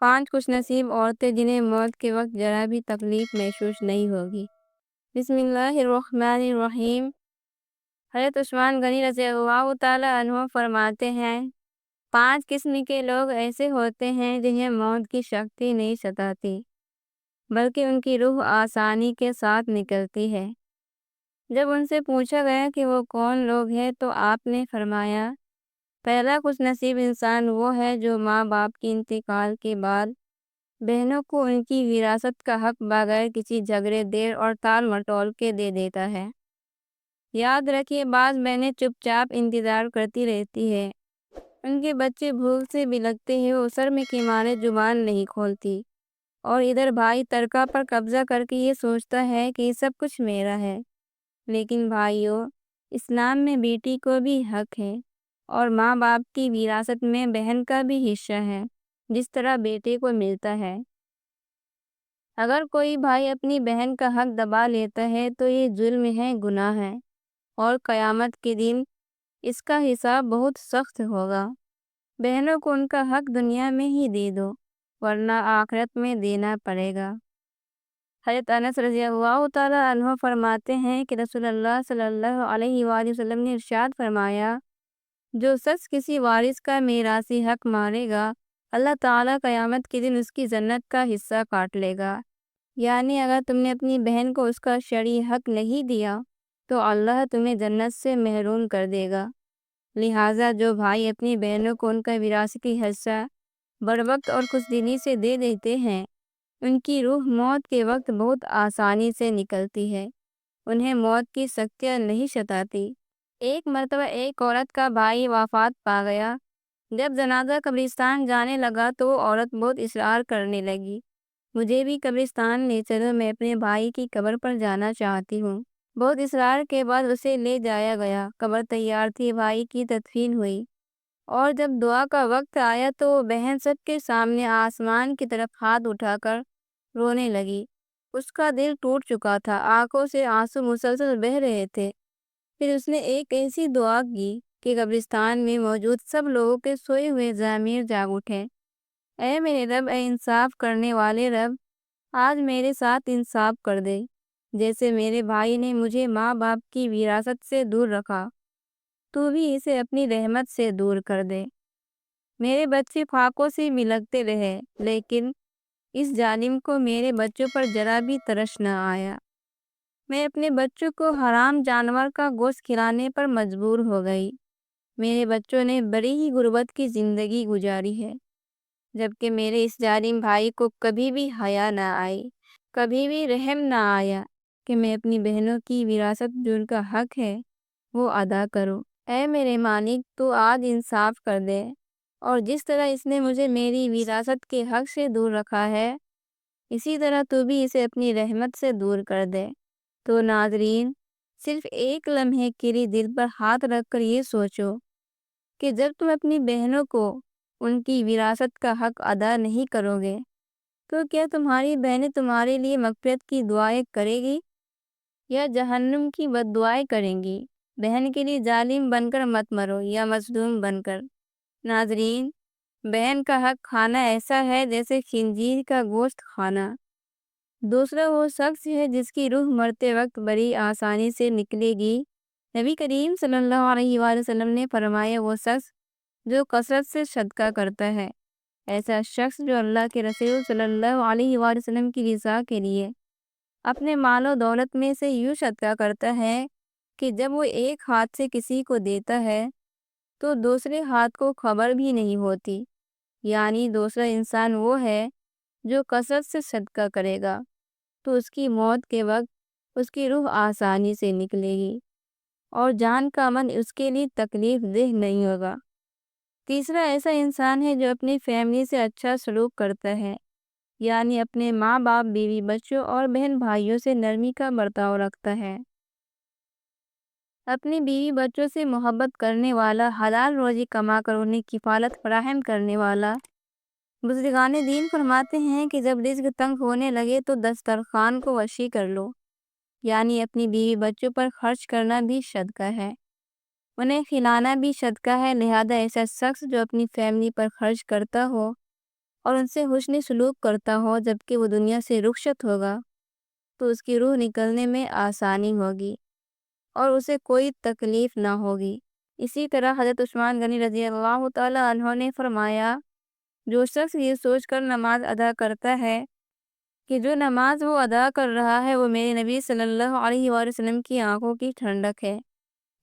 5 خوش نصیب عورتیں جنہیں موت کے وقت ذرا بھی تکلیف محسوس نہیں ہوگی۔ بسم اللہ الرحمن الرحیم۔ حضرت عثمان غنی رضی اللہ تعالیٰ عنہ فرماتے ہیں 5 قسم کے لوگ ایسے ہوتے ہیں جنہیں موت کی سختی نہیں ستاتی بلکہ ان کی روح آسانی کے ساتھ نکلتی ہے۔ جب ان سے پوچھا گیا کہ وہ کون لوگ ہیں تو آپ نے فرمایا پہلا خوش نصیب انسان وہ ہے جو ماں باپ کے انتقال کے بعد بہنوں کو ان کی وراثت کا حق بغیر کسی جھگڑے دیر اور ٹال مٹول کے دے دیتا ہے۔ یاد رکھیے بعض بہنیں چپ چاپ انتظار کرتی رہتی ہے، ان کے بچے بھوک سے بلکتے ہیں، وہ سر کے مارے زبان نہیں کھولتی، اور ادھر بھائی ترکہ پر قبضہ کر کے یہ سوچتا ہے کہ یہ سب کچھ میرا ہے۔ لیکن بھائیوں، اسلام میں بیٹی کو بھی حق ہے اور ماں باپ کی وراثت میں بہن کا بھی حصہ ہے جس طرح بیٹے کو ملتا ہے۔ اگر کوئی بھائی اپنی بہن کا حق دبا لیتا ہے تو یہ ظلم ہے، گناہ ہے، اور قیامت کے دن اس کا حساب بہت سخت ہوگا۔ بہنوں کو ان کا حق دنیا میں ہی دے دو ورنہ آخرت میں دینا پڑے گا۔ حضرت انس رضی اللہ تعالیٰ عنہ فرماتے ہیں کہ رسول اللہ صلی اللہ علیہ وآلہ وسلم نے ارشاد فرمایا جو شخص کسی وارث کا میراثی حق مارے گا اللہ تعالیٰ قیامت کے دن اس کی جنت کا حصہ کاٹ لے گا۔ یعنی اگر تم نے اپنی بہن کو اس کا شرعی حق نہیں دیا تو اللہ تمہیں جنت سے محروم کر دے گا۔ لہٰذا جو بھائی اپنی بہنوں کو ان کا وراثتی حصہ بروقت اور خوش دلی سے دے دیتے ہیں ان کی روح موت کے وقت بہت آسانی سے نکلتی ہے، انہیں موت کی سختیاں نہیں ستاتی۔ ایک مرتبہ ایک عورت کا بھائی وفات پا گیا۔ جب جنازہ قبرستان جانے لگا تو وہ عورت بہت اصرار کرنے لگی مجھے بھی قبرستان لے چلو، میں اپنے بھائی کی قبر پر جانا چاہتی ہوں۔ بہت اصرار کے بعد اسے لے جایا گیا، قبر تیار تھی، بھائی کی تدفین ہوئی، اور جب دعا کا وقت آیا تو وہ بہن سب کے سامنے آسمان کی طرف ہاتھ اٹھا کر رونے لگی۔ اس کا دل ٹوٹ چکا تھا، آنکھوں سے آنسو مسلسل بہہ رہے تھے۔ پھر اس نے ایک ایسی دعا کی کہ قبرستان میں موجود سب لوگوں کے سوئے ہوئے ضمیر جاگ اٹھے۔ اے میرے رب، اے انصاف کرنے والے رب، آج میرے ساتھ انصاف کر دے، جیسے میرے بھائی نے مجھے ماں باپ کی وراثت سے دور رکھا تو بھی اسے اپنی رحمت سے دور کر دے۔ میرے بچے خاکوں سے ملکتے رہے لیکن اس ظالم کو میرے بچوں پر ذرا بھی ترس نہ آیا۔ میں اپنے بچوں کو حرام جانور کا گوشت کھلانے پر مجبور ہو گئی۔ میرے بچوں نے بڑی ہی غربت کی زندگی گزاری ہے، جبکہ میرے اس ظالم بھائی کو کبھی بھی حیا نہ آئی، کبھی بھی رحم نہ آیا کہ میں اپنی بہنوں کی وراثت جو ان کا حق ہے وہ ادا کروں۔ اے میرے مالک، تو آج انصاف کر دے، اور جس طرح اس نے مجھے میری وراثت کے حق سے دور رکھا ہے اسی طرح تو بھی اسے اپنی رحمت سے دور کر دے۔ تو ناظرین، صرف ایک لمحے کے لیے دل پر ہاتھ رکھ کر یہ سوچو کہ جب تم اپنی بہنوں کو ان کی وراثت کا حق ادا نہیں کرو گے تو کیا تمہاری بہنیں تمہارے لیے مغفرت کی دعائیں کرے گی یا جہنم کی بد دعائیں کریں گی؟ بہن کے لیے ظالم بن کر مت مرو یا مظلوم بن کر۔ ناظرین، بہن کا حق کھانا ایسا ہے جیسے خنزیر کا گوشت کھانا۔ دوسرا وہ شخص ہے جس کی روح مرتے وقت بڑی آسانی سے نکلے گی۔ نبی کریم صلی اللہ علیہ وآلہ وسلم نے فرمایا وہ شخص جو کثرت سے صدقہ کرتا ہے، ایسا شخص جو اللہ کے رسول صلی اللہ علیہ وآلہ وسلم کی رضا کے لیے اپنے مال و دولت میں سے یوں صدقہ کرتا ہے کہ جب وہ ایک ہاتھ سے کسی کو دیتا ہے تو دوسرے ہاتھ کو خبر بھی نہیں ہوتی۔ یعنی دوسرا انسان وہ ہے جو کثرت سے صدقہ کرے گا تو اس کی موت کے وقت اس کی روح آسانی سے نکلے گی اور جان کا من اس کے لیے تکلیف دہ نہیں ہوگا۔ تیسرا ایسا انسان ہے جو اپنی فیملی سے اچھا سلوک کرتا ہے، یعنی اپنے ماں باپ، بیوی بچوں اور بہن بھائیوں سے نرمی کا برتاؤ رکھتا ہے، اپنی بیوی بچوں سے محبت کرنے والا، حلال روزی کما کر انہیں کفالت فراہم کرنے والا۔ بزرگان دین فرماتے ہیں کہ جب رزق تنگ ہونے لگے تو دسترخوان کو وسیع کر لو، یعنی اپنی بیوی بچوں پر خرچ کرنا بھی صدقہ ہے، انہیں کھلانا بھی صدقہ ہے۔ لہذا ایسا شخص جو اپنی فیملی پر خرچ کرتا ہو اور ان سے حسن سلوک کرتا ہو جبکہ وہ دنیا سے رخصت ہوگا تو اس کی روح نکلنے میں آسانی ہوگی اور اسے کوئی تکلیف نہ ہوگی۔ اسی طرح حضرت عثمان غنی رضی اللہ تعالیٰ عنہ نے فرمایا، جو شخص یہ سوچ کر نماز ادا کرتا ہے کہ جو نماز وہ ادا کر رہا ہے وہ میرے نبی صلی اللہ علیہ وآلہ وسلم کی آنکھوں کی ٹھنڈک ہے،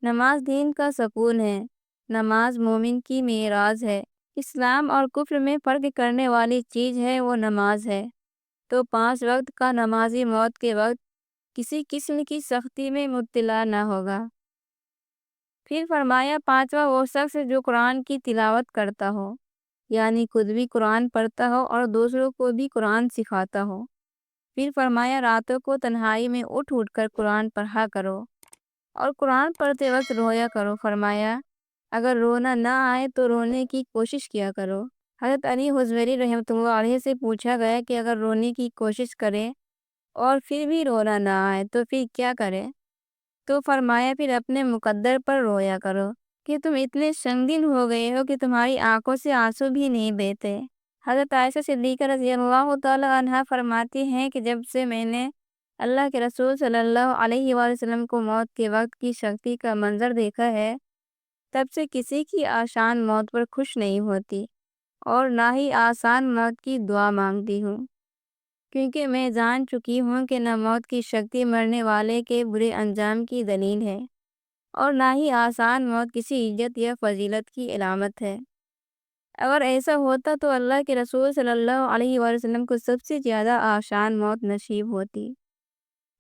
نماز دین کا سکون ہے، نماز مومن کی معراج ہے، اسلام اور کفر میں فرق کرنے والی چیز ہے وہ نماز ہے، تو 5 وقت کا نمازی موت کے وقت کسی قسم کی سختی میں مبتلا نہ ہوگا۔ پھر فرمایا، 5واں وہ شخص جو قرآن کی تلاوت کرتا ہو، یعنی خود بھی قرآن پڑھتا ہو اور دوسروں کو بھی قرآن سکھاتا ہو۔ پھر فرمایا، راتوں کو تنہائی میں اٹھ اٹھ کر قرآن پڑھا کرو اور قرآن پڑھتے وقت رویا کرو۔ فرمایا، اگر رونا نہ آئے تو رونے کی کوشش کیا کرو۔ حضرت علی حضوری رحمۃ اللہ علیہ سے پوچھا گیا کہ اگر رونے کی کوشش کرے اور پھر بھی رونا نہ آئے تو پھر کیا کرے؟ تو فرمایا، پھر اپنے مقدر پر رویا کرو کہ تم اتنے سنگین ہو گئے ہو کہ تمہاری آنکھوں سے آنسو بھی نہیں بہتے۔ حضرت عائشہ صدیقہ رضی اللہ تعالی عنہا فرماتی ہیں کہ جب سے میں نے اللہ کے رسول صلی اللہ علیہ وآلہ وسلم کو موت کے وقت کی سختی کا منظر دیکھا ہے، تب سے کسی کی آسان موت پر خوش نہیں ہوتی اور نہ ہی آسان موت کی دعا مانگتی ہوں، کیونکہ میں جان چکی ہوں کہ نہ موت کی سختی مرنے والے کے برے انجام کی دلیل ہے اور نہ ہی آسان موت کسی عزت یا فضیلت کی علامت ہے۔ اگر ایسا ہوتا تو اللہ کے رسول صلی اللہ علیہ وآلہ وسلم کو سب سے زیادہ آسان موت نصیب ہوتی۔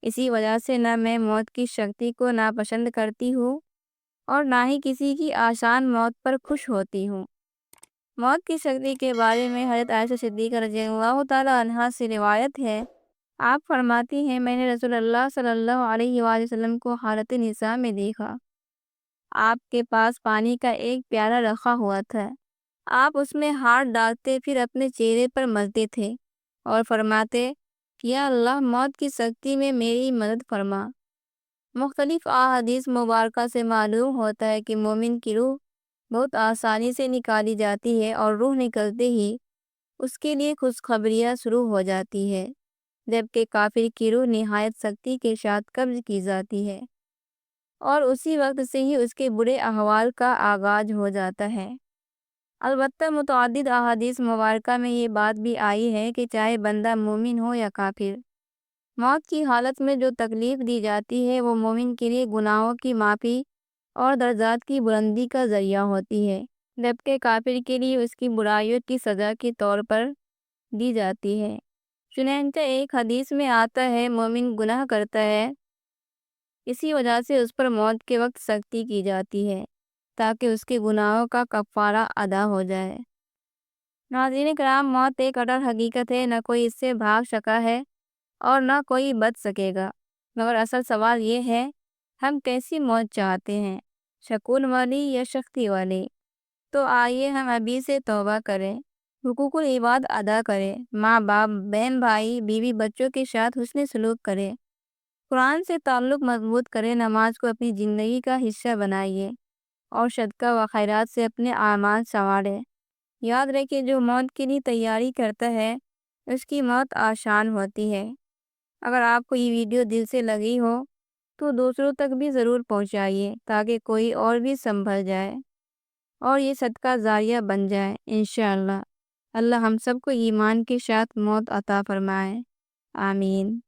اسی وجہ سے نہ میں موت کی سختی کو ناپسند کرتی ہوں اور نہ ہی کسی کی آسان موت پر خوش ہوتی ہوں۔ موت کی سختی کے بارے میں حضرت عائشہ صدیقہ رضی اللہ تعالی عنہا سے روایت ہے، آپ فرماتی ہیں، میں نے رسول اللہ صلی اللہ علیہ وآلہ وسلم کو حالت نساء میں دیکھا۔ آپ کے پاس پانی کا ایک پیالہ رکھا ہوا تھا، آپ اس میں ہاتھ ڈالتے پھر اپنے چہرے پر ملتے تھے اور فرماتے، یا اللہ موت کی سختی میں میری مدد فرما۔ مختلف احادیث مبارکہ سے معلوم ہوتا ہے کہ مومن کی روح بہت آسانی سے نکالی جاتی ہے اور روح نکلتے ہی اس کے لیے خوشخبریاں شروع ہو جاتی ہے، جبکہ کافر کی روح نہایت سختی کے ساتھ قبض کی جاتی ہے اور اسی وقت سے ہی اس کے برے احوال کا آغاز ہو جاتا ہے۔ البتہ متعدد احادیث مبارکہ میں یہ بات بھی آئی ہے کہ چاہے بندہ مومن ہو یا کافر، موت کی حالت میں جو تکلیف دی جاتی ہے وہ مومن کے لیے گناہوں کی معافی اور درجات کی بلندی کا ذریعہ ہوتی ہے، جبکہ کافر کے لیے اس کی برائیوں کی سزا کے طور پر دی جاتی ہے۔ چنانچہ ایک حدیث میں آتا ہے، مومن گناہ کرتا ہے، اسی وجہ سے اس پر موت کے وقت سختی کی جاتی ہے تاکہ اس کے گناہوں کا کفارہ ادا ہو جائے۔ ناظرین کرام، موت ایک اٹل حقیقت ہے، نہ کوئی اس سے بھاگ سکا ہے اور نہ کوئی بچ سکے گا، مگر اصل سوال یہ ہے، ہم کیسی موت چاہتے ہیں، سکون والی یا سختی والی؟ تو آئیے ہم ابھی سے توبہ کریں، حقوق العباد ادا کریں، ماں باپ، بہن بھائی، بیوی بچوں کے ساتھ حسن سلوک کریں، قرآن سے تعلق مضبوط کریں، نماز کو اپنی زندگی کا حصہ بنائیے اور صدقہ و خیرات سے اپنے اعمال سنواریں۔ یاد رکھیں، جو موت کے لیے تیاری کرتا ہے اس کی موت آسان ہوتی ہے۔ اگر آپ کو یہ ویڈیو دل سے لگی ہو تو دوسروں تک بھی ضرور پہنچائیے تاکہ کوئی اور بھی سنبھل جائے اور یہ صدقہ جاریہ بن جائے انشاءاللہ۔ اللہ ہم سب کو ایمان کے ساتھ موت عطا فرمائے، آمین۔